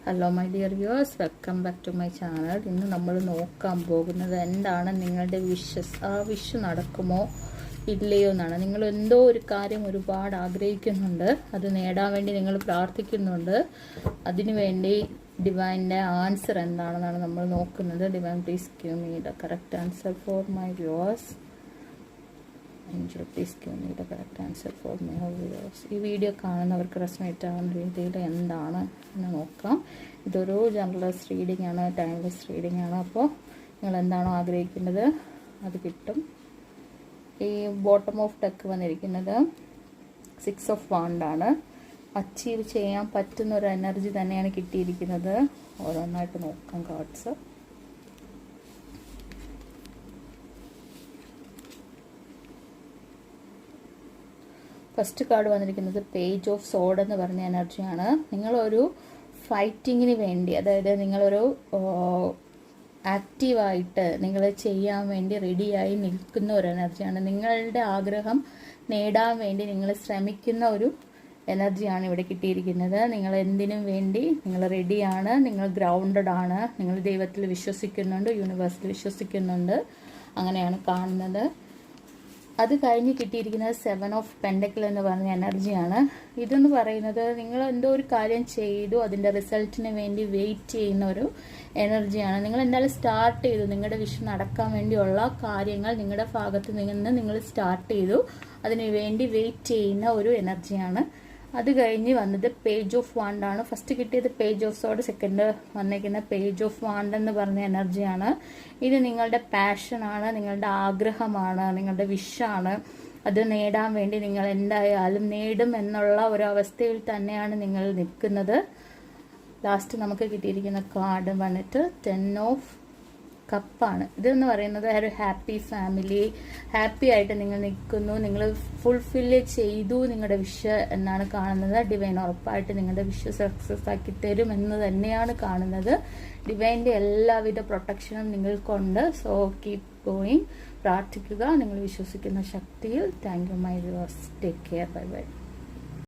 Hello my dear viewers, welcome back to my channel. ഇന്ന് നമ്മൾ നോക്കാൻ പോകുന്നത് എന്താണ് നിങ്ങളുടെ വിഷസ്. ആ വിഷ് നടക്കുമോ ഇല്ലയോ എന്നാണ്. നിങ്ങൾ എന്തോ ഒരു കാര്യം ഒരുപാട് ആഗ്രഹിക്കുന്നുണ്ട്, അത് നേടാൻ വേണ്ടി നിങ്ങൾ പ്രാർത്ഥിക്കുന്നുണ്ട്. അതിനുവേണ്ടി ഡിവൈൻ്റെ ആൻസർ എന്താണെന്നാണ് നമ്മൾ നോക്കുന്നത്. Divine please give me the correct answer for my viewers. Angel, please give me the correct answer for my viewers. ഈ വീഡിയോ കാണുന്നവർക്ക് റെസൊണേറ്റ് ആവുന്ന രീതിയിൽ എന്താണ് എന്ന് നോക്കാം. ഇതൊരു ജനറൽസ് റീഡിംഗ് ആണ്, ടൈംലെസ് റീഡിംഗ് ആണ്. അപ്പോൾ നിങ്ങൾ എന്താണോ ആഗ്രഹിക്കുന്നത് അത് കിട്ടും. ഈ ബോട്ടം ഓഫ് ഡെക്ക് വന്നിരിക്കുന്നത് 6 ഓഫ് വാണ്ട് ആണ്. അച്ചീവ് ചെയ്യാൻ പറ്റുന്ന ഒരു എനർജി തന്നെയാണ് കിട്ടിയിരിക്കുന്നത്. ഓരോന്നായിട്ട് നോക്കാം കാർഡ്സ്. ഫസ്റ്റ് കാർഡ് വന്നിരിക്കുന്നത് പേജ് ഓഫ് സോഡ് എന്ന് പറഞ്ഞ എനർജിയാണ്. നിങ്ങളൊരു ഫൈറ്റിങ്ങിന് വേണ്ടി, അതായത് നിങ്ങളൊരു ആക്റ്റീവായിട്ട് നിങ്ങൾ ചെയ്യാൻ വേണ്ടി റെഡിയായി നിൽക്കുന്ന ഒരു എനർജിയാണ്. നിങ്ങളുടെ ആഗ്രഹം നേടാൻ വേണ്ടി നിങ്ങൾ ശ്രമിക്കുന്ന ഒരു എനർജിയാണ് ഇവിടെ കിട്ടിയിരിക്കുന്നത്. നിങ്ങൾ എന്തിനും വേണ്ടി നിങ്ങൾ റെഡിയാണ്, നിങ്ങൾ ഗ്രൗണ്ടഡ് ആണ്, നിങ്ങൾ ദൈവത്തിൽ വിശ്വസിക്കുന്നുണ്ട്, യൂണിവേഴ്സിൽ വിശ്വസിക്കുന്നുണ്ട്. അങ്ങനെയാണ് കാണുന്നത്. അത് കഴിഞ്ഞ് കിട്ടിയിരിക്കുന്നത് 7 ഓഫ് പെൻഡക്കിൾ എന്ന് പറഞ്ഞ എനർജിയാണ്. ഇതെന്ന് പറയുന്നത് നിങ്ങൾ എന്തോ ഒരു കാര്യം ചെയ്തു, അതിൻ്റെ റിസൾട്ടിന് വേണ്ടി വെയിറ്റ് ചെയ്യുന്ന ഒരു എനർജിയാണ്. നിങ്ങൾ എന്തായാലും സ്റ്റാർട്ട് ചെയ്തു, നിങ്ങളുടെ വിഷ് നടക്കാൻ വേണ്ടിയുള്ള കാര്യങ്ങൾ നിങ്ങളുടെ ഭാഗത്ത് നിന്ന് നിങ്ങൾ സ്റ്റാർട്ട് ചെയ്തു, അതിനു വേണ്ടി വെയിറ്റ് ചെയ്യുന്ന ഒരു എനർജിയാണ്. അത് കഴിഞ്ഞ് വന്നത് പേജ് ഓഫ് വാണ്ട് ആണ്. ഫസ്റ്റ് കിട്ടിയത് പേജ് ഓഫ് സോഡ്, സെക്കൻഡ് വന്നിരിക്കുന്ന പേജ് ഓഫ് വാണ്ട് എന്ന് പറഞ്ഞ എനർജിയാണ്. ഇത് നിങ്ങളുടെ പാഷനാണ്, നിങ്ങളുടെ ആഗ്രഹമാണ്, നിങ്ങളുടെ വിഷാണ്. അത് നേടാൻ വേണ്ടി നിങ്ങൾ എന്തായാലും നേടും എന്നുള്ള ഒരു അവസ്ഥയിൽ തന്നെയാണ് നിങ്ങൾ നിൽക്കുന്നത്. ലാസ്റ്റ് നമുക്ക് കിട്ടിയിരിക്കുന്ന കാർഡ് വന്നിട്ട് 10 ഓഫ് കപ്പാണ്. ഇതെന്ന് പറയുന്നത് ഒരു ഹാപ്പി ഫാമിലി, ഹാപ്പി ആയിട്ട് നിങ്ങൾ നിൽക്കുന്നു, നിങ്ങൾ ഫുൾഫില്ല് ചെയ്തു നിങ്ങളുടെ വിഷ് എന്നാണ് കാണുന്നത്. ഡിവൈൻ ഉറപ്പായിട്ട് നിങ്ങളുടെ വിഷ് സക്സസ് ആക്കി തരും എന്ന് തന്നെയാണ് കാണുന്നത്. ഡിവൈൻ്റെ എല്ലാവിധ പ്രൊട്ടക്ഷനും നിങ്ങൾക്കുണ്ട്. സോ കീപ് ഗോയിങ്, പ്രാർത്ഥിക്കുക നിങ്ങൾ വിശ്വസിക്കുന്ന ശക്തിയിൽ. Thank you my viewers, take care, bye bye.